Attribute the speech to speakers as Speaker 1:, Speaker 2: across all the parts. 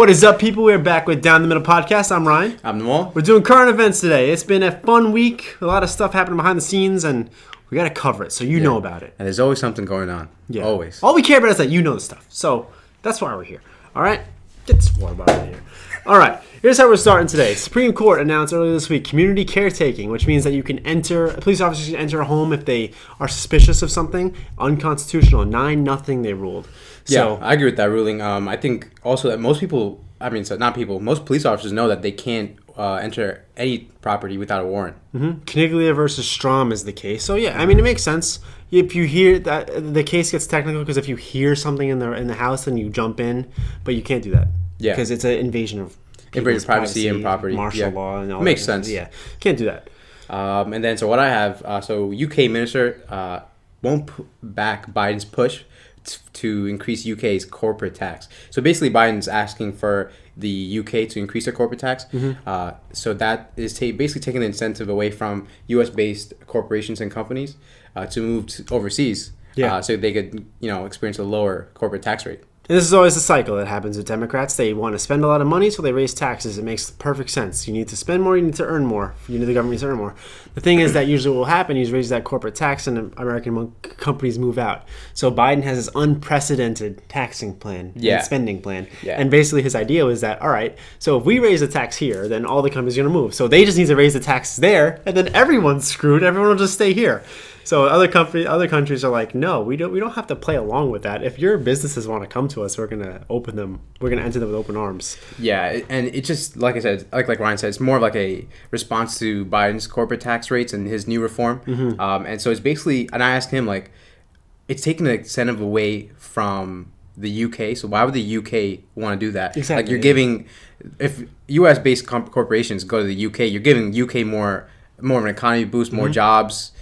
Speaker 1: What is up, people? We're back with Down the Middle Podcast. I'm Ryan.
Speaker 2: I'm Nomal.
Speaker 1: We're doing current events today. It's been a fun week. A lot of stuff happening behind the scenes, and we got to cover it so you know about it.
Speaker 2: And there's always something going on. Yeah. Always.
Speaker 1: All we care about is that you know the stuff. So that's why we're here. All right? Get this water bottle out of here. All right. Here's how we're starting today. Supreme Court announced earlier this week community caretaking, which means that you can police officers can enter a home if they are suspicious of something. Unconstitutional. 9-0 they ruled.
Speaker 2: So, yeah, I agree with that ruling. I think also that most police officers know that they can't enter any property without a warrant.
Speaker 1: Mm-hmm. Kniglia versus Strom is the case. So, yeah, I mean, it makes sense. If you hear that, the case gets technical because if you hear something in the house, then you jump in, but you can't do that. Yeah. Because it's an invasion of
Speaker 2: privacy and property.
Speaker 1: Martial law and all
Speaker 2: that. Makes sense.
Speaker 1: Yeah. Can't do that.
Speaker 2: And then, so what I have, UK minister won't back Biden's push to increase UK's corporate tax. So basically, Biden's asking for the UK to increase their corporate tax. Mm-hmm. So that is basically taking the incentive away from US-based corporations and companies to move overseas. Yeah. So they could, experience a lower corporate tax rate.
Speaker 1: And this is always a cycle that happens with Democrats. They want to spend a lot of money, so they raise taxes. It makes perfect sense. You need to spend more, you need to earn more. You need the government to earn more. The thing is that usually what will happen is raise that corporate tax and American companies move out. So Biden has this unprecedented taxing plan and spending plan. Yeah. And basically his idea was that, all right, so if we raise the tax here, then all the companies are going to move. So they just need to raise the taxes there, and then everyone's screwed. Everyone will just stay here. So other countries are like, no, we don't have to play along with that. If your businesses want to come to us, we're gonna open them. We're gonna enter them with open arms.
Speaker 2: Yeah, and it just like I said, like Ryan said, it's more of like a response to Biden's corporate tax rates and his new reform. Mm-hmm. And so it's basically, and I asked him like, it's taking the incentive away from the UK. So why would the UK want to do that?
Speaker 1: Exactly.
Speaker 2: Like you're giving, if US based corporations go to the UK, you're giving UK more of an economy boost, more jobs.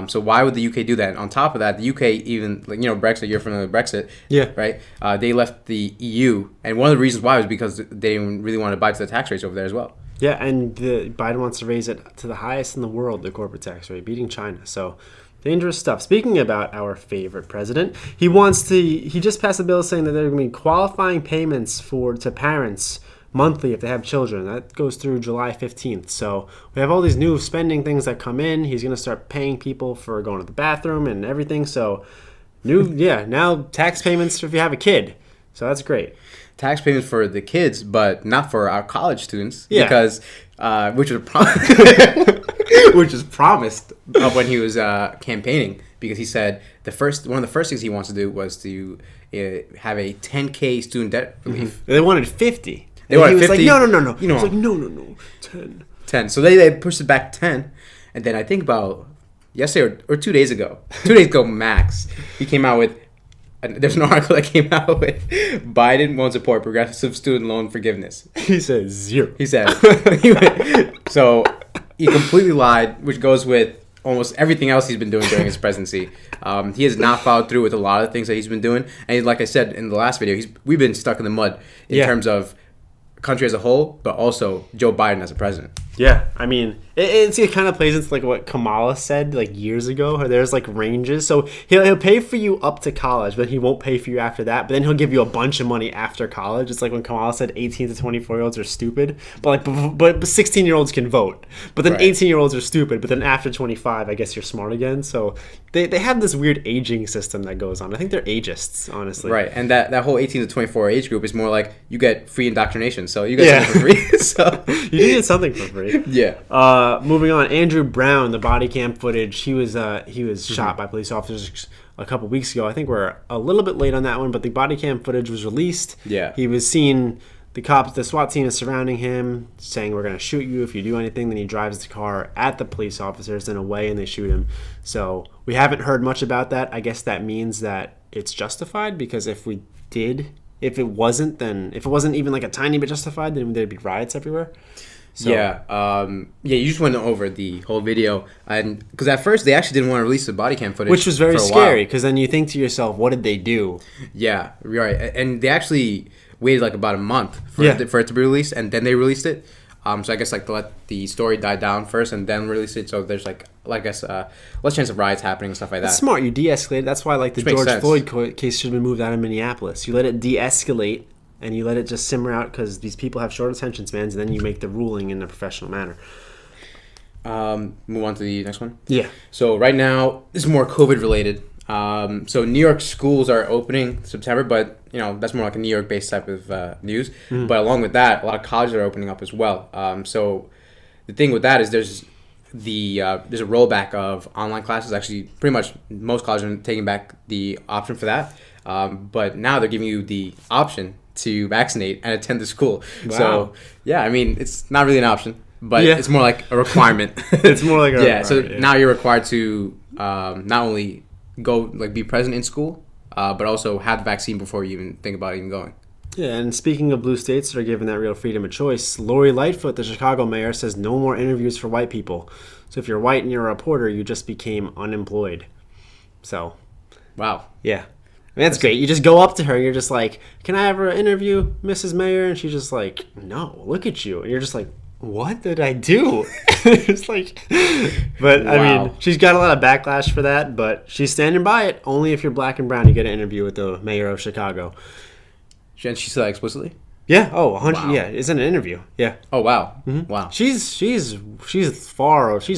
Speaker 2: So why would the UK do that? And on top of that, the UK even, Brexit, you're familiar with Brexit, right? They left the EU, and one of the reasons why was because they didn't really want to bite to the tax rates over there as well.
Speaker 1: Yeah, and Biden wants to raise it to the highest in the world, the corporate tax rate, beating China. So dangerous stuff. Speaking about our favorite president, he just passed a bill saying that there are going to be qualifying payments to parents monthly if they have children. That goes through July 15th. So we have all these new spending things that come in. He's going to start paying people for going to the bathroom and everything. So now tax payments if you have a kid. So that's great.
Speaker 2: Tax payments for the kids, but not for our college students. Yeah. Because, which was promised when he was campaigning, because he said one of the first things he wants to do was to have a $10K student debt relief.
Speaker 1: Mm-hmm. They wanted 50.
Speaker 2: They wanted 50.
Speaker 1: Like, no. He was like, no, 10.
Speaker 2: 10. So they pushed it back 10. And then I think about yesterday or 2 days ago, max, he came out with, there's an article that came out with, Biden won't support progressive student loan forgiveness.
Speaker 1: He said 0.
Speaker 2: He said. So he completely lied, which goes with almost everything else he's been doing during his presidency. He has not followed through with a lot of things that he's been doing. And like I said in the last video, we've been stuck in the mud in terms of country as a whole, but also Joe Biden as a president.
Speaker 1: Yeah, I mean, it kind of plays into like what Kamala said like years ago. Where there's like ranges, so he'll pay for you up to college, but he won't pay for you after that. But then he'll give you a bunch of money after college. It's like when Kamala said 18 to 24-year-olds are stupid, but 16-year-olds can vote. But then 18-year-olds are stupid. But then after 25, I guess you're smart again. So they have this weird aging system that goes on. I think they're ageists, honestly.
Speaker 2: Right, and that whole 18 to 24 age group is more like you get free indoctrination. So you get something for free. So
Speaker 1: you get something for free.
Speaker 2: Yeah.
Speaker 1: Moving on, Andrew Brown, the body cam footage. He was shot by police officers a couple weeks ago. I think we're a little bit late on that one, but the body cam footage was released.
Speaker 2: Yeah.
Speaker 1: He was seen. The SWAT team is surrounding him, saying, "We're going to shoot you if you do anything." Then he drives the car at the police officers, then away, and they shoot him. So we haven't heard much about that. I guess that means that it's justified, because if it wasn't even like a tiny bit justified, then there'd be riots everywhere. So.
Speaker 2: You just went over the whole video, and because at first they actually didn't want to release the body cam footage,
Speaker 1: which was very scary, because then you think to yourself, what did they do?
Speaker 2: Yeah, right. And they actually waited like about a month for it to be released, and then they released it. So I guess like to let the story die down first and then release it. So there's like I guess less chance of riots happening and stuff like that.
Speaker 1: That's smart. You de-escalate. That's why like the George Floyd case should have been moved out of Minneapolis. You let it de-escalate, and you let it just simmer out because these people have short attention spans, and then you make the ruling in a professional manner.
Speaker 2: Move on to the next one.
Speaker 1: Yeah.
Speaker 2: So right now, this is more COVID related. So New York schools are opening September, but that's more like a New York based type of news. But along with that, a lot of colleges are opening up as well. So the thing with that is there's a rollback of online classes. Actually, pretty much most colleges are taking back the option for that. But now they're giving you the option to vaccinate and attend the school.
Speaker 1: Wow.
Speaker 2: So yeah, I mean, it's not really an option, but it's more like a requirement.
Speaker 1: It's more like a
Speaker 2: So now you're required to not only go be present in school, but also have the vaccine before you even think about even going.
Speaker 1: Yeah, and speaking of blue states that are given that real freedom of choice, Lori Lightfoot, the Chicago mayor, says no more interviews for white people. So if you're white and you're a reporter, you just became unemployed. So,
Speaker 2: wow.
Speaker 1: Yeah. I mean, that's great. You just go up to her and you're just like, can I have an interview, Mrs. Mayor? And she's just like, no, look at you. And you're just like, what did I do? It's like, but wow. I mean, she's got a lot of backlash for that, but she's standing by it. Only if you're black and brown, you get an interview with the mayor of Chicago.
Speaker 2: And she said that explicitly?
Speaker 1: Yeah. Oh, 100.
Speaker 2: Wow.
Speaker 1: Yeah, it's an interview. Yeah.
Speaker 2: Oh wow.
Speaker 1: Mm-hmm.
Speaker 2: Wow.
Speaker 1: She's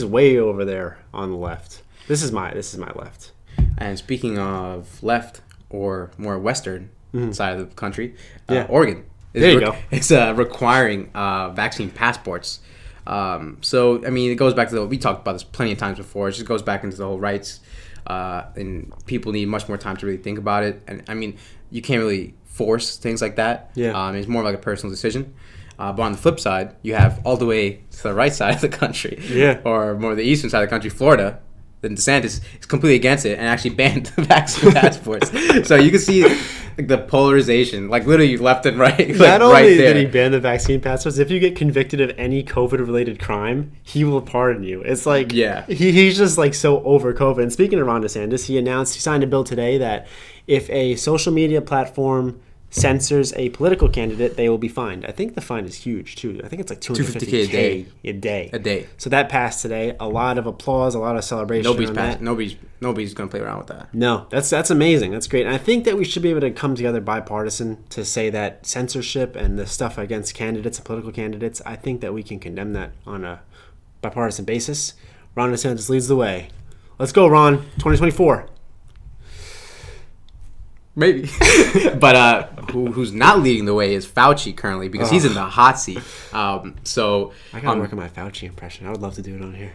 Speaker 1: way over there on the left. This is my left.
Speaker 2: And speaking of left or more western side of the country,
Speaker 1: yeah.
Speaker 2: Oregon.
Speaker 1: There you go.
Speaker 2: It's requiring vaccine passports. So I mean, it goes back to we talked about this plenty of times before. It just goes back into the whole rights, and people need much more time to really think about it. And I mean, you can't really force things like that.
Speaker 1: Yeah.
Speaker 2: It's more like a personal decision. But on the flip side, you have all the way to the right side of the country, or more the eastern side of the country, Florida. Then DeSantis is completely against it and actually banned the vaccine passports. So you can see the polarization, literally left and right.
Speaker 1: Not only
Speaker 2: right there.
Speaker 1: did he ban the vaccine passports, if you get convicted of any COVID-related crime, he will pardon you. It's like he's just so over COVID. And speaking of Ron DeSantis, he signed a bill today that if a social media platform censors a political candidate, they will be fined. I think the fine is huge too. I think it's like $250K a day. So that passed today. A lot of applause, a lot of celebration.
Speaker 2: Nobody's gonna play around with that.
Speaker 1: No, that's amazing. That's great. And I think that we should be able to come together bipartisan to say that censorship and the stuff against candidates and political candidates, I think that we can condemn that on a bipartisan basis. Ron DeSantis leads the way. Let's go, Ron. 2024.
Speaker 2: Maybe. But who's not leading the way is Fauci currently, because he's in the hot seat. So
Speaker 1: I gotta work on my Fauci impression. I would love to do it on here.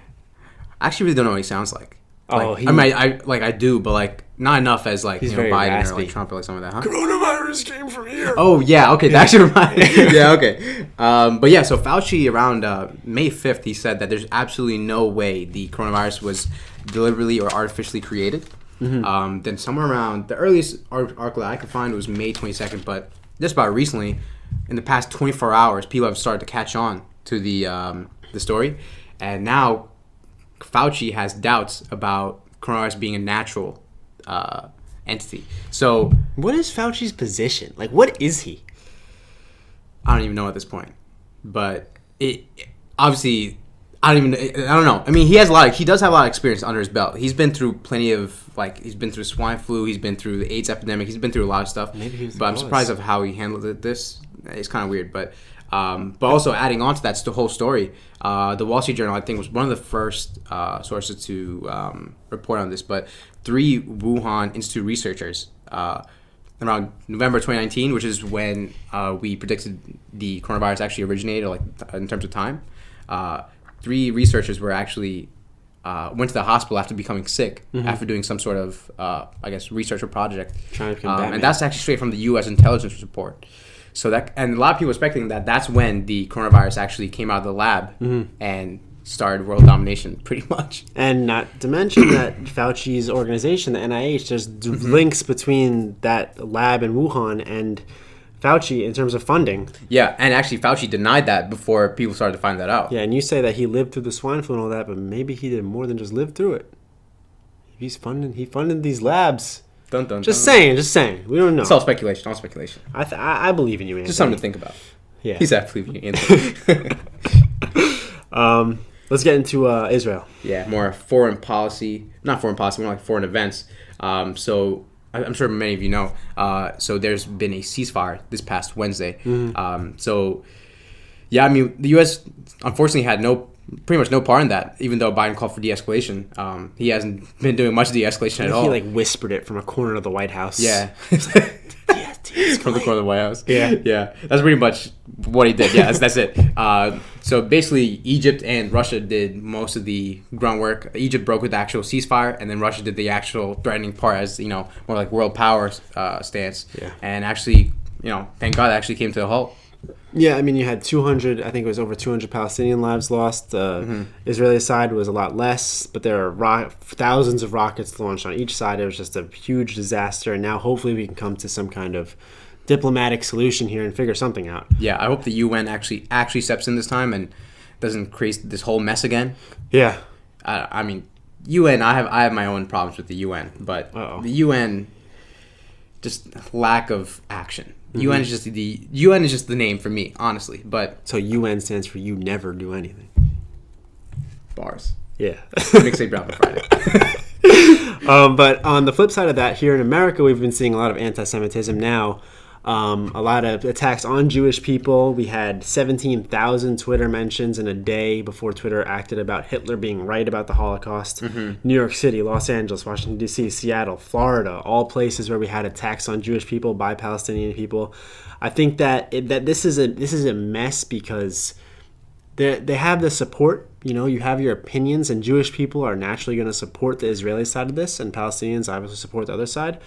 Speaker 2: I actually really don't know what he sounds like. I do, but not enough as Biden raspy. Or Trump or something like that, huh?
Speaker 1: Coronavirus came from here.
Speaker 2: Oh yeah, okay, that actually reminds me. Yeah, okay. But yeah, so Fauci around May 5th, he said that there's absolutely no way the coronavirus was deliberately or artificially created. Mm-hmm. Then somewhere around the earliest article that I could find was May 22nd, but just about recently, in the past 24 hours, people have started to catch on to the story, and now Fauci has doubts about coronavirus being a natural entity. So,
Speaker 1: what is Fauci's position? What is he?
Speaker 2: I don't even know at this point, but it obviously. I don't know. I mean, he does have a lot of experience under his belt. He's been through plenty of, he's been through swine flu, he's been through the AIDS epidemic, he's been through a lot of stuff. But I'm surprised of how he handled this. It's kind of weird, but also adding on to that whole story, the Wall Street Journal, I think, was one of the first sources to report on this, but 3 Wuhan Institute researchers, around November 2019, which is when we predicted the coronavirus actually originated, in terms of time, 3 researchers were actually went to the hospital after becoming sick, after doing some sort of, research or project.
Speaker 1: Trying to combat
Speaker 2: and that's actually straight from the U.S. intelligence report. So and a lot of people are speculating that that's when the coronavirus actually came out of the lab and started world domination, pretty much.
Speaker 1: And not to mention that Fauci's organization, the NIH, there's links between that lab in Wuhan and Fauci in terms of funding.
Speaker 2: Yeah, and actually Fauci denied that before people started to find that out.
Speaker 1: Yeah, and you say that he lived through the swine flu and all that, but maybe he did more than just live through it. He funded these labs.
Speaker 2: Dun, dun,
Speaker 1: just
Speaker 2: dun.
Speaker 1: saying. We don't know.
Speaker 2: It's all speculation.
Speaker 1: I believe in you, Anthony.
Speaker 2: Just something to think about.
Speaker 1: Yeah.
Speaker 2: He's absolutely in you,
Speaker 1: Anthony. Let's get into Israel.
Speaker 2: Yeah, more foreign policy. Not foreign policy, more like foreign events. So I'm sure many of you know. So there's been a ceasefire this past Wednesday. So yeah, I mean the U.S. unfortunately had pretty much no part in that. Even though Biden called for de-escalation, he hasn't been doing much de-escalation at all.
Speaker 1: He like whispered it from a corner of the White House.
Speaker 2: Yeah. From the corner of the White House.
Speaker 1: Yeah.
Speaker 2: That's pretty much what he did. Yeah, that's it. So basically, Egypt and Russia did most of the groundwork. Egypt brokered the actual ceasefire, and then Russia did the actual threatening part, as more like world power stance.
Speaker 1: Yeah.
Speaker 2: And actually, thank God, it actually came to a halt.
Speaker 1: Yeah, I mean, you had 200, I think it was over 200 Palestinian lives lost. Israeli side was a lot less, but there are thousands of rockets launched on each side. It was just a huge disaster, and now hopefully we can come to some kind of diplomatic solution here and figure something out.
Speaker 2: Yeah, I hope the UN actually steps in this time and doesn't create this whole mess again.
Speaker 1: Yeah.
Speaker 2: I mean, UN, I have my own problems with the UN, but the UN, just lack of action. UN is just the name for me, honestly. But
Speaker 1: so UN stands for you never do anything.
Speaker 2: Bars.
Speaker 1: Yeah.
Speaker 2: Mixtape drop on Friday.
Speaker 1: But on the flip side of that, here in America, we've been seeing a lot of anti-Semitism now. A lot of attacks on Jewish people. We had 17,000 Twitter mentions in a day before Twitter acted about Hitler being right about the Holocaust. New York City, Los Angeles, Washington, D.C., Seattle, Florida, all places where we had attacks on Jewish people by Palestinian people. I think that this is a mess because they have the support. You have your opinions, and Jewish people are naturally going to support the Israeli side of this, and Palestinians obviously support the other side.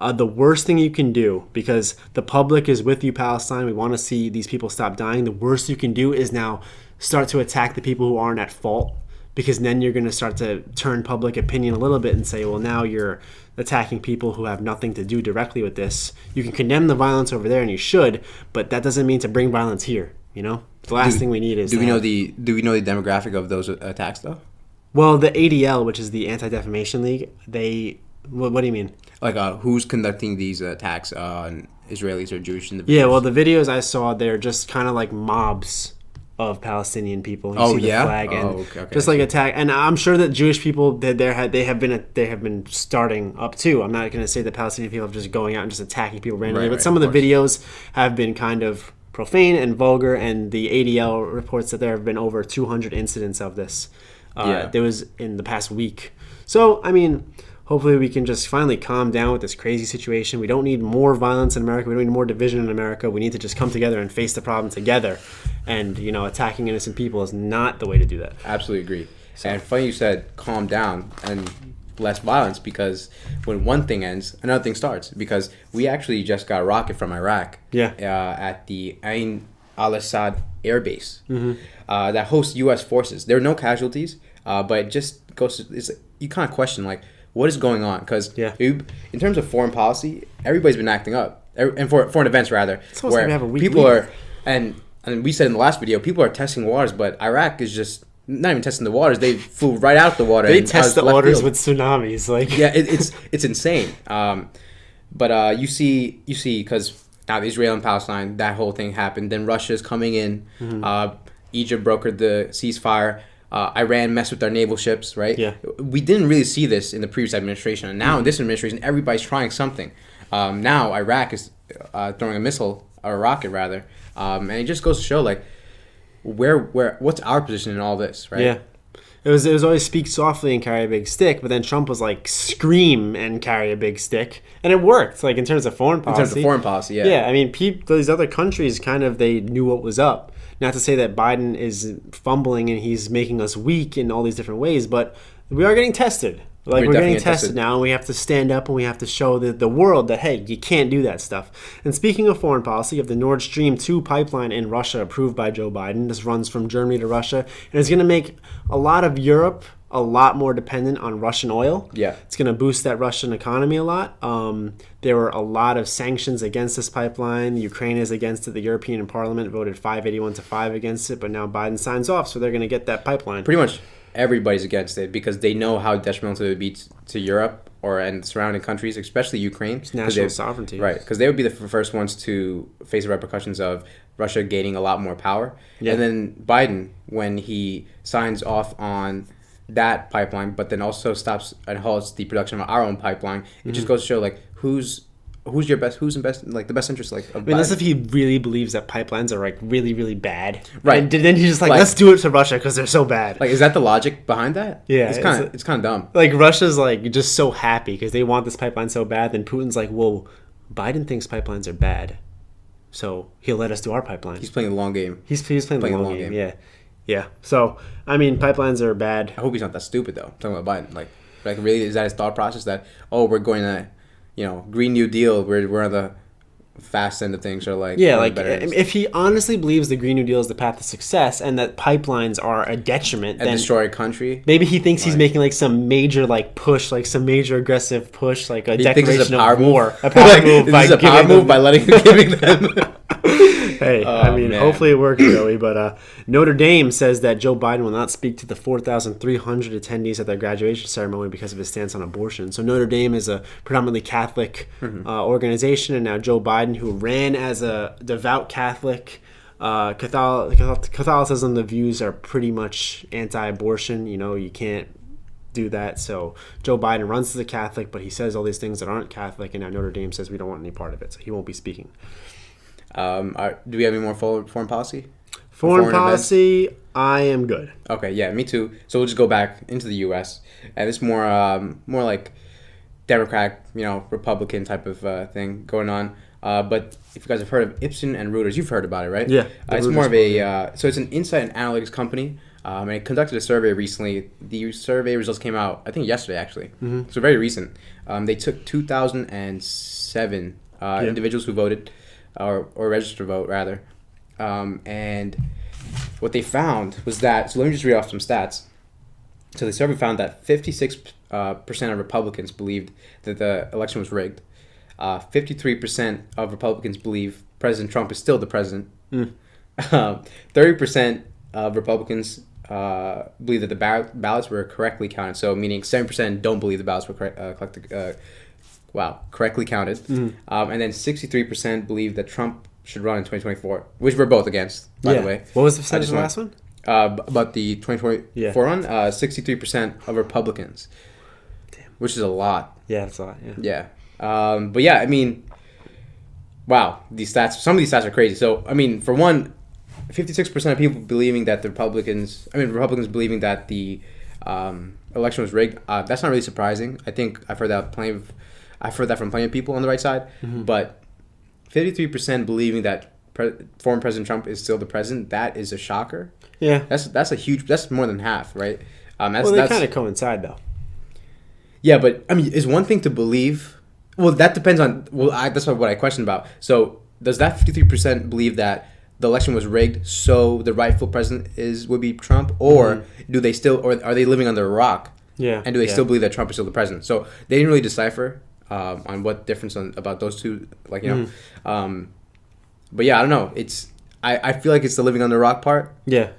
Speaker 1: The worst thing you can do, because the public is with you, Palestine, we want to see these people stop dying, the worst you can do is now start to attack the people who aren't at fault, because then you're going to start to turn public opinion a little bit and say, well, now you're attacking people who have nothing to do directly with this. You can condemn the violence over there, and you should, but that doesn't mean to bring violence here, The last thing we need is...
Speaker 2: Do we know the demographic of those attacks, though?
Speaker 1: Well, the ADL, which is the Anti-Defamation League, what do you mean?
Speaker 2: Like, who's conducting these attacks on Israelis or Jewish individuals?
Speaker 1: Yeah, well, the videos I saw, they're just kind of like mobs of Palestinian people. You see the flag and
Speaker 2: okay.
Speaker 1: just like attack. And I'm sure that Jewish people, they have been starting up too. I'm not going to say that Palestinian people are just going out and just attacking people randomly, but some of the videos have been kind of profane and vulgar. And the ADL reports that there have been over 200 incidents of this. There was in the past week. So, I mean, hopefully we can just finally calm down with this crazy situation. We don't need more violence in America. We don't need more division in America. We need to just come together and face the problem together. And, attacking innocent people is not the way to do that.
Speaker 2: Absolutely agree. And funny you said calm down and less violence, because when one thing ends, another thing starts. Because we actually just got a rocket from Iraq at the Ain al-Assad Air Base that hosts U.S. forces. There are no casualties, but it just goes to, you kind of question, like, what is going on? Because in terms of foreign policy, everybody's been acting up. And for foreign events, rather. Where
Speaker 1: we have a weak
Speaker 2: people
Speaker 1: leader.
Speaker 2: And we said in the last video, people are testing waters, but Iraq is just not even testing the waters. They flew right out the water.
Speaker 1: They test the waters with tsunamis.
Speaker 2: Yeah, it's insane. But you see, because now Israel and Palestine, that whole thing happened. Then Russia's coming in. Egypt brokered the ceasefire. Iran messed with our naval ships, right?
Speaker 1: Yeah.
Speaker 2: We didn't really see this in the previous administration. And now in this administration, everybody's trying something. Now Iraq is throwing a missile, or a rocket rather. And it just goes to show, like, what's our position in all this, right?
Speaker 1: Yeah. It was always speak softly and carry a big stick, but then Trump was like scream and carry a big stick, and it worked. Like in terms of foreign policy.
Speaker 2: Yeah.
Speaker 1: Yeah, I mean, these other countries they knew what was up. Not to say that Biden is fumbling and he's making us weak in all these different ways, but we are getting tested. Like we're getting tested now, and we have to stand up and we have to show the world that, hey, you can't do that stuff. And speaking of foreign policy, you have the Nord Stream 2 pipeline in Russia approved by Joe Biden. This runs from Germany to Russia, and it's going to make a lot of Europe a lot more dependent on Russian oil.
Speaker 2: Yeah.
Speaker 1: It's going to boost that Russian economy a lot. There were a lot of sanctions against this pipeline. Ukraine is against it. The European Parliament voted 581-5 against it, but now Biden signs off, so they're going to get that pipeline.
Speaker 2: Pretty much everybody's against it because they know how detrimental it would be to Europe and surrounding countries, especially Ukraine.
Speaker 1: It's national sovereignty.
Speaker 2: Right, because they would be the first ones to face the repercussions of Russia gaining a lot more power. Yeah. And then Biden, when he signs off on that pipeline, but then also stops and halts the production of our own pipeline, it just goes to show, like, who's in best, like the best interest, like of
Speaker 1: I mean, that's
Speaker 2: Biden?
Speaker 1: if he really believes that pipelines are like really, really bad,
Speaker 2: Right.
Speaker 1: And then he's just like,
Speaker 2: Like-
Speaker 1: let's do it to Russia because they're so bad.
Speaker 2: Like, is that the logic behind that?
Speaker 1: Yeah,
Speaker 2: it's kind of dumb.
Speaker 1: Like Russia's like just so happy because they want this pipeline so bad. Then Putin's like, well, Biden thinks pipelines are bad, so he'll let us do our pipeline.
Speaker 2: He's playing the long game.
Speaker 1: He's playing the long game. Yeah. So I mean, pipelines are bad.
Speaker 2: I hope he's not that stupid though. I'm talking about Biden. Like really, is that his thought process that, oh, we're going to, Green New Deal, we're on the fast end of things, or like
Speaker 1: Yeah,
Speaker 2: one
Speaker 1: like
Speaker 2: of the better ends,
Speaker 1: if he honestly believes the Green New Deal is the path to success and that pipelines are a detriment,
Speaker 2: and
Speaker 1: then
Speaker 2: destroy a country.
Speaker 1: maybe he thinks he's making like some major like push, like some major aggressive push, like a
Speaker 2: He thinks it's
Speaker 1: declaration
Speaker 2: a power
Speaker 1: of
Speaker 2: move.
Speaker 1: war, a power
Speaker 2: Like,
Speaker 1: move
Speaker 2: this
Speaker 1: by
Speaker 2: is a power
Speaker 1: giving
Speaker 2: move
Speaker 1: them.
Speaker 2: by giving them.
Speaker 1: Hey, I mean,
Speaker 2: man.
Speaker 1: hopefully it works, Joey. But Notre Dame says that Joe Biden will not speak to the 4,300 attendees at their graduation ceremony because of his stance on abortion. So Notre Dame is a predominantly Catholic organization, and now Joe Biden, who ran as a devout Catholic, Catholicism, the views are pretty much anti-abortion. You can't do that. So Joe Biden runs as a Catholic, but he says all these things that aren't Catholic, and now Notre Dame says we don't want any part of it, so he won't be speaking.
Speaker 2: Do we have any more foreign policy?
Speaker 1: Foreign
Speaker 2: events?
Speaker 1: policy, I am good.
Speaker 2: Okay, yeah, me too. So we'll just go back into the U.S. and it's more like Democrat, Republican type of thing going on. But if you guys have heard of Ipsen and Reuters, you've heard about it, right?
Speaker 1: Yeah,
Speaker 2: It's
Speaker 1: Reuters
Speaker 2: more of a so it's an insight and analytics company. And it conducted a survey recently. The survey results came out, I think, yesterday actually. So very recent. They took 2,007 individuals who voted, or registered to vote rather, and what they found was that. So let me just read off some stats. So the survey found that 56% of Republicans believed that the election was rigged. 53% of Republicans believe President Trump is still the president. 30% of Republicans believe that the ballots were correctly counted. So meaning 7% don't believe the ballots were correctly counted. And then 63% believe that Trump should run in 2024, which we're both against, by the way.
Speaker 1: What was the percentage of the last one?
Speaker 2: About the 2024 run, 63% of Republicans, which is a lot.
Speaker 1: Yeah, that's a lot. Yeah.
Speaker 2: But yeah, I mean, wow, these stats. Some of these stats are crazy. So I mean, for one, 56% of people believing that Republicans believing that the election was rigged. That's not really surprising. I think I've heard that from plenty of people on the right side. But 53% believing that former President Trump is still the president. That is a shocker.
Speaker 1: Yeah.
Speaker 2: That's a huge. That's more than half, right?
Speaker 1: They kind of coincide though.
Speaker 2: Yeah, but I mean, is one thing to believe. Well, that depends on. Well, that's what I question about. So, does that 53% believe that the election was rigged, so the rightful president would be Trump, or do they still, or are they living under a rock?
Speaker 1: Yeah.
Speaker 2: And do they still believe that Trump is still the president? So they didn't really decipher on what difference about those two, like But yeah, I don't know. I feel like it's the living under a rock part.
Speaker 1: Yeah.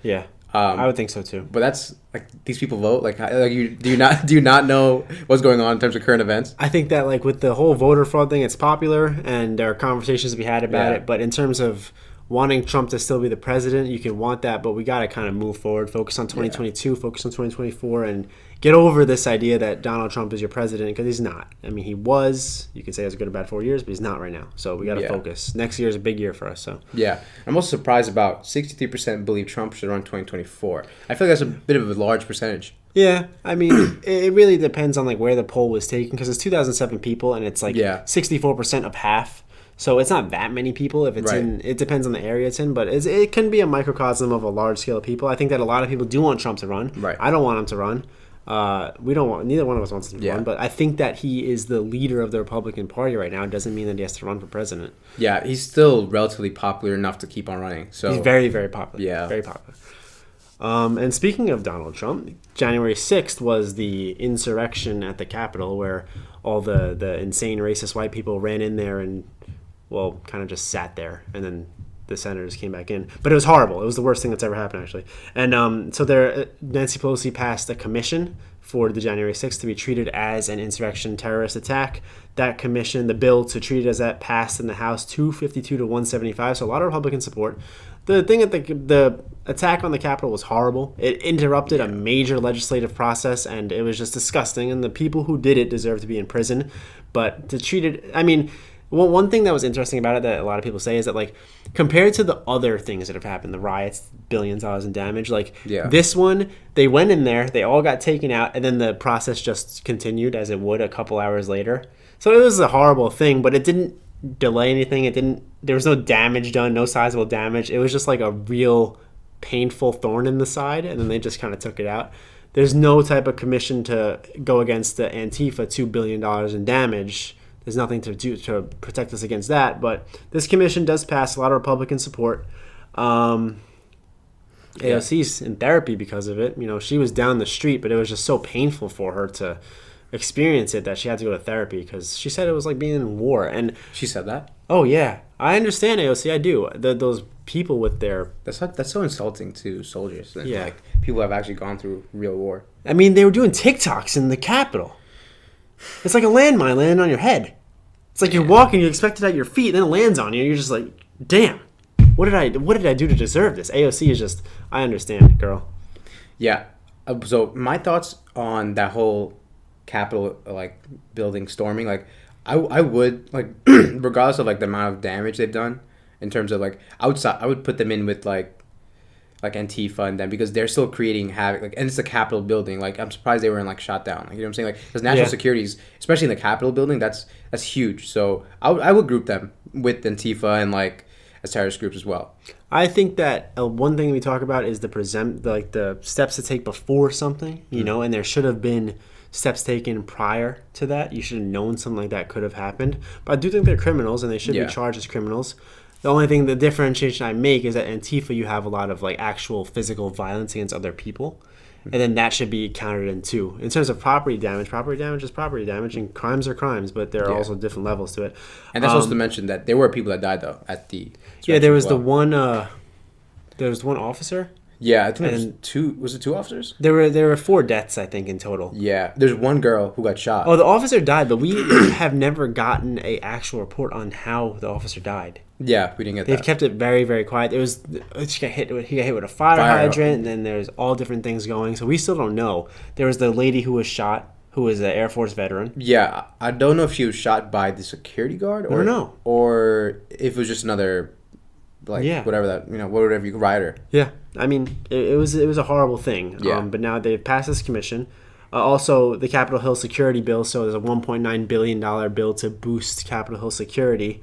Speaker 1: I would think so too.
Speaker 2: But that's like these people vote. Do you not know what's going on in terms of current events?
Speaker 1: I think that like with the whole voter fraud thing, it's popular and there are conversations to be had about it. But in terms of wanting Trump to still be the president, you can want that, but we got to kind of move forward, focus on 2022, focus on 2024, and get over this idea that Donald Trump is your president, because he's not. I mean, he was. You could say it was a good or bad 4 years, but he's not right now. So we got to focus. Next year is a big year for us. So
Speaker 2: yeah, I'm also surprised about 63% believe Trump should run 2024. I feel like that's a bit of a large percentage.
Speaker 1: Yeah, I mean, it really depends on like where the poll was taken, because it's 2007 people and it's like 64% of half. So it's not that many people if it's in. It depends on the area it's in, but it can be a microcosm of a large scale of people. I think that a lot of people do want Trump to run.
Speaker 2: Right.
Speaker 1: I don't want him to run. We don't want. Neither one of us wants him to run. But I think that he is the leader of the Republican Party right now. It doesn't mean that he has to run for president.
Speaker 2: Yeah, he's still relatively popular enough to keep on running. So
Speaker 1: he's very, very popular.
Speaker 2: Yeah,
Speaker 1: very popular. And speaking of Donald Trump, January 6th was the insurrection at the Capitol where all the insane racist white people ran in there and, well, kind of just sat there, and then the senators came back in. But it was horrible. It was the worst thing that's ever happened, actually. And so Nancy Pelosi passed a commission for the January 6th to be treated as an insurrection terrorist attack. That commission, the bill to treat it as that, passed in the House 252 to 175, so a lot of Republican support. The thing at the attack on the Capitol was horrible. It interrupted a major legislative process, and it was just disgusting, and the people who did it deserve to be in prison. But to treat it, I mean, one thing that was interesting about it that a lot of people say is that, like, compared to the other things that have happened, the riots, billions of dollars in damage, like, this one, they went in there, they all got taken out, and then the process just continued as it would a couple hours later. So it was a horrible thing, but it didn't delay anything. There was no damage done, no sizable damage. It was just like a real painful thorn in the side, and then they just kind of took it out. There's no type of commission to go against the Antifa $2 billion in damage. There's nothing to do to protect us against that. But this commission does pass a lot of Republican support. AOC's in therapy because of it. You know, she was down the street, but it was just so painful for her to experience it that she had to go to therapy because she said it was like being in war. And
Speaker 2: she said that?
Speaker 1: Oh, yeah. I understand, AOC. I do. Those people with their...
Speaker 2: That's so insulting to soldiers.
Speaker 1: Yeah.
Speaker 2: Like, people have actually gone through real war.
Speaker 1: I mean, they were doing TikToks in the Capitol. It's like a landmine landing on your head. It's like you're walking, you expect it at your feet, and then it lands on you, and you're just like, damn. What did I do to deserve this? AOC is just... I understand, girl.
Speaker 2: Yeah. So my thoughts on that whole Capitol like building storming, like I would like regardless of like the amount of damage they've done in terms of like I would put them in with like Antifa and them because they're still creating havoc, like, and it's a Capitol building. Like I'm surprised they weren't like shot down, like, you know what I'm saying, like because national security is, especially in the Capitol building, that's huge. So I would group them with Antifa and like as terrorist groups as well.
Speaker 1: I think that one thing we talk about is the steps to take before something, you know, and there should have been steps taken prior to that. You should have known something like that could have happened. But I do think they're criminals and they should be charged as criminals. The only thing, the differentiation I make is that Antifa, you have a lot of like actual physical violence against other people. And then that should be counted in too. In terms of property damage is property damage and crimes are crimes, but there are also different levels to it.
Speaker 2: And that's supposed to mention that there were people that died though at the...
Speaker 1: there was one officer.
Speaker 2: Yeah, I think there was two. Was it two officers?
Speaker 1: There were 4 deaths, I think, in total.
Speaker 2: Yeah, there's one girl who got shot.
Speaker 1: Oh, the officer died, but we have never gotten a actual report on how the officer died.
Speaker 2: Yeah, we didn't get that.
Speaker 1: They've kept it very, very quiet. He got hit with a fire hydrant, and then there's all different things going. So we still don't know. There was the lady who was shot, who was an Air Force veteran.
Speaker 2: Yeah, I don't know if she was shot by the security guard or
Speaker 1: no,
Speaker 2: or if it was just another, whatever you rider.
Speaker 1: Yeah. I mean, it was a horrible thing.
Speaker 2: Yeah.
Speaker 1: But now they've passed this commission. Also, the Capitol Hill security bill. So there's a $1.9 billion bill to boost Capitol Hill security.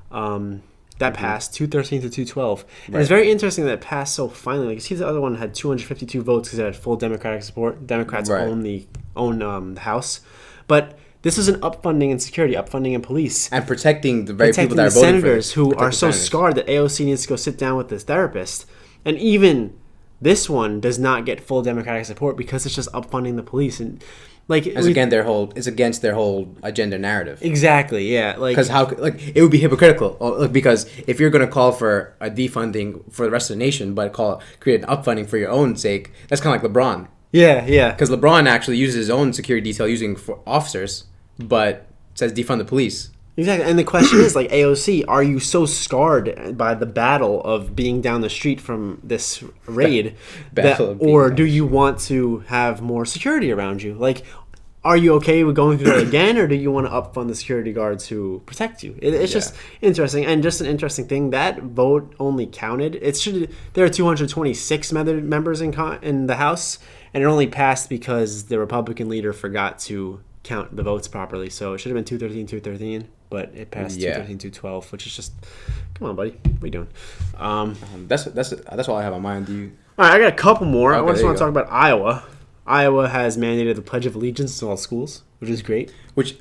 Speaker 1: That passed 213 to 212. And it's very interesting that it passed so finally. Like, see, the other one had 252 votes because it had full Democratic support. Democrats own the House. But this is an upfunding in security, upfunding in police.
Speaker 2: And protecting the very people that are voting for
Speaker 1: senators who are so scarred that AOC needs to go sit down with this therapist. And even this one does not get full Democratic support because it's just upfunding the police. And like
Speaker 2: it's against their whole agenda narrative.
Speaker 1: Exactly, yeah. Like,
Speaker 2: because it would be hypocritical. Because if you're going to call for a defunding for the rest of the nation, but create an upfunding for your own sake, that's kind of like LeBron.
Speaker 1: Yeah.
Speaker 2: Because LeBron actually uses his own security detail using for officers, but says defund the police.
Speaker 1: Exactly, and the question is, like, AOC, are you so scarred by the battle of being down the street from this raid, or do you want to have more security around you? Like, are you okay with going through that again, or do you want to upfund the security guards who protect you? It's just interesting, and just an interesting thing, that vote only counted. There are 226 members in the House, and it only passed because the Republican leader forgot to count the votes properly, so it should have been 213, but it passed 212, which is just, come on, buddy, what are you doing?
Speaker 2: That's all I have on mind.
Speaker 1: All right, I got a couple more. I just want to talk about Iowa. Iowa has mandated the Pledge of Allegiance to all schools, which is great.
Speaker 2: Which,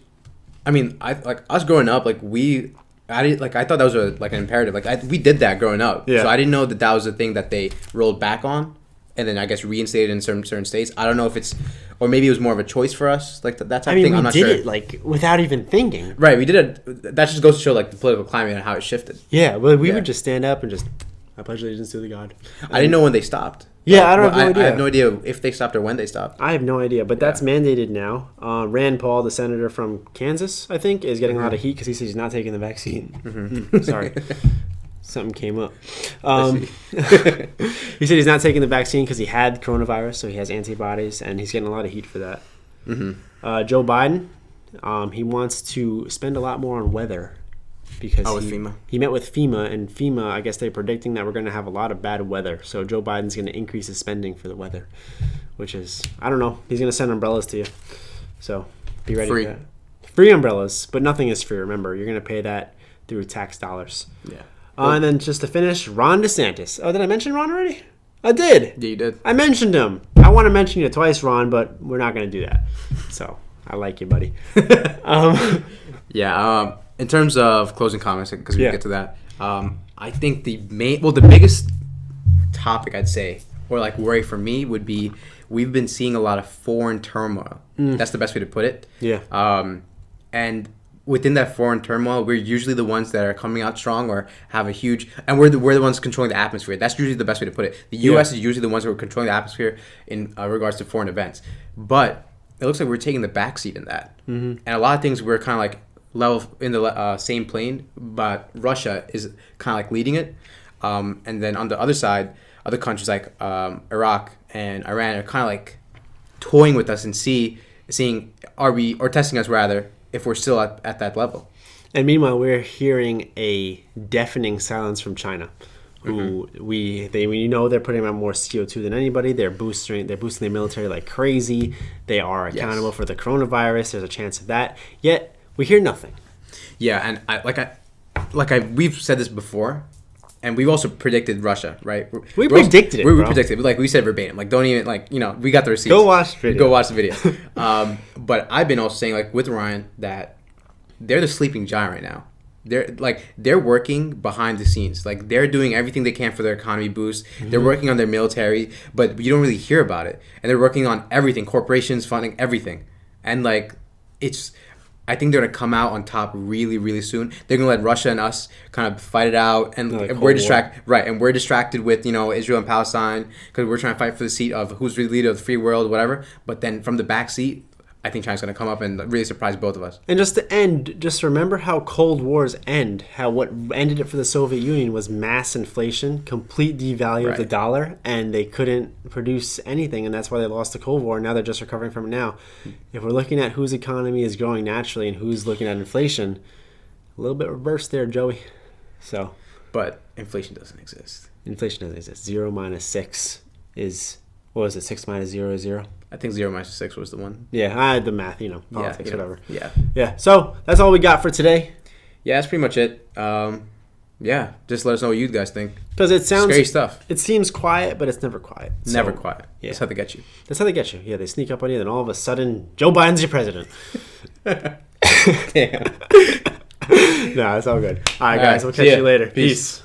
Speaker 2: I mean, I like us growing up, I thought that was an imperative. We did that growing up, so I didn't know that was a thing that they rolled back on, and then I guess reinstated in certain states. I don't know if it's, or maybe it was more of a choice for us, like that type of thing. I'm not sure.
Speaker 1: We did it like without even thinking.
Speaker 2: Right, we did it. That just goes to show like the political climate and how it shifted.
Speaker 1: Yeah, well, we would just stand up and just, I pledge allegiance to the God.
Speaker 2: I didn't know when they stopped.
Speaker 1: Yeah, I don't have no idea.
Speaker 2: I have no idea if they stopped or when they stopped.
Speaker 1: I have no idea, but that's mandated now. Rand Paul, the senator from Kansas, I think, is getting a lot of heat because he says he's not taking the vaccine. Sorry. Something came up. He said he's not taking the vaccine because he had coronavirus, so he has antibodies, and he's getting a lot of heat for that. Joe Biden, He wants to spend a lot more on weather because
Speaker 2: with FEMA.
Speaker 1: He met with FEMA, and FEMA, I guess they're predicting that we're going to have a lot of bad weather. So Joe Biden's going to increase his spending for the weather, which is, I don't know. He's going to send umbrellas to you. So be ready
Speaker 2: Free.
Speaker 1: for that. Free umbrellas, but nothing is free. Remember, you're going to pay that through tax dollars.
Speaker 2: Yeah.
Speaker 1: And then just to finish, Ron DeSantis. Oh, did I mention Ron already? I did.
Speaker 2: Yeah, you did.
Speaker 1: I mentioned him. I want to mention you twice, Ron, but we're not going to do that. So I like you, buddy.
Speaker 2: In terms of closing comments, because we
Speaker 1: Yeah.
Speaker 2: get to that, I think the biggest topic I'd say, or like worry for me, would be we've been seeing a lot of foreign turmoil. That's the best way to put it.
Speaker 1: Yeah.
Speaker 2: And within that foreign turmoil, we're usually the ones that are coming out strong or have a huge, and we're the ones controlling the atmosphere. That's usually the best way to put it. The U.S. is usually the ones who are controlling the atmosphere in regards to foreign events. But it looks like we're taking the backseat in that. Mm-hmm. And a lot of things we're kind of like level in the same plane, but Russia is kind of like leading it. And then on the other side, other countries like Iraq and Iran are kind of like toying with us and seeing or testing us rather, if we're still at that level.
Speaker 1: And meanwhile, we're hearing a deafening silence from China, who we they're putting out more CO2 than anybody. They're boosting their military like crazy. They are accountable for the coronavirus. There's a chance of that. Yet we hear nothing.
Speaker 2: Yeah, and we've said this before, and we've also predicted Russia, right?
Speaker 1: We predicted it.
Speaker 2: We predicted it. Like we said verbatim. Like don't even we got the receipts.
Speaker 1: Go watch the video.
Speaker 2: Go watch the video. But I've been also saying like with Ryan that they're the sleeping giant right now. They're working behind the scenes. Like they're doing everything they can for their economy boost. Mm-hmm. They're working on their military, but you don't really hear about it. And they're working on everything, corporations funding everything. And like I think they're gonna come out on top really, really soon. They're gonna let Russia and us kind of fight it out, and we're distracted with Israel and Palestine because we're trying to fight for the seat of who's really leader of the free world, whatever. But then from the back seat, I think China's gonna come up and really surprise both of us.
Speaker 1: And just to end, just remember how Cold Wars end. How what ended it for the Soviet Union was mass inflation, complete devalue of the dollar, and they couldn't produce anything, and that's why they lost the Cold War. Now they're just recovering from it now. If we're looking at whose economy is growing naturally and who's looking at inflation, a little bit reversed there, Joey. So,
Speaker 2: but inflation doesn't exist.
Speaker 1: Inflation doesn't exist. 0 minus 6 is, what was it? 6 minus 0 is 0.
Speaker 2: I think 0 minus 6 was the one.
Speaker 1: Yeah, I had the math, politics, whatever.
Speaker 2: Yeah.
Speaker 1: Yeah, so that's all we got for today.
Speaker 2: Yeah, that's pretty much it. Just let us know what you guys think.
Speaker 1: Because it sounds...
Speaker 2: scary stuff.
Speaker 1: It seems quiet, but it's never quiet.
Speaker 2: Never quiet.
Speaker 1: Yeah.
Speaker 2: That's how they get you.
Speaker 1: That's how they get you. Yeah, they sneak up on you, and all of a sudden, Joe Biden's your president.
Speaker 2: Damn.
Speaker 1: No, it's all good. All right, guys, we'll catch you later. Peace.